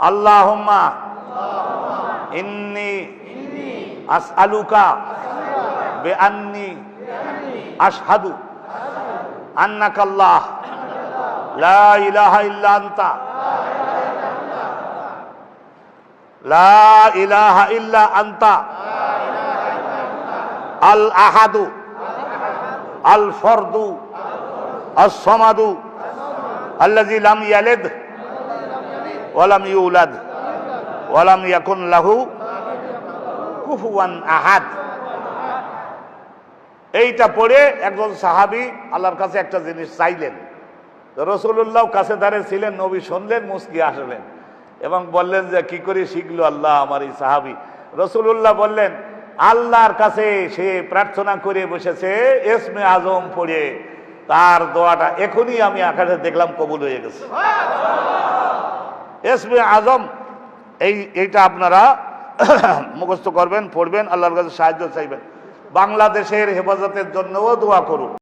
আল্লাহুম্মা ইন্নী আসআলুকা বিআন্নী আশহাদু আন্নাকা আল্লাহ লা ইলাহা ইল্লা আনতা লা ইলাহা ইল্লা আনতা আল আহাদু আল ফরদু আস-সামাদু আল্লাযী লাম ইয়ালিদ ওয়া লাম ইউলাদ ওয়া লাম ইয়াকুন লাহু কুফুয়ান আহাদ। এইটা পড়ে একজন সাহাবী আল্লাহর কাছে একটা জিনিস চাইলেন। রাসূলুল্লাহ কাছে দাঁড়িয়ে ছিলেন, নবী শুনলেন, মুস্কি হাসলেন এবং বললেন যে কি করে শিখলো আল্লাহ আমার এই সাহাবী। রাসূলুল্লাহ বললেন, আল্লাহর কাছে সে প্রার্থনা করে বসেছে ইসমে আজম পড়ে, তার দোয়াটা এখনই আমি আকাশে দেখলাম কবুল হয়ে গেছে। ইসমে আজম এইটা আপনারা মুখস্থ করবেন, পড়বেন, আল্লাহর কাছে সাহায্য চাইবেন। বাংলাদেশের হেফাজতের জন্যও দোয়া করুন।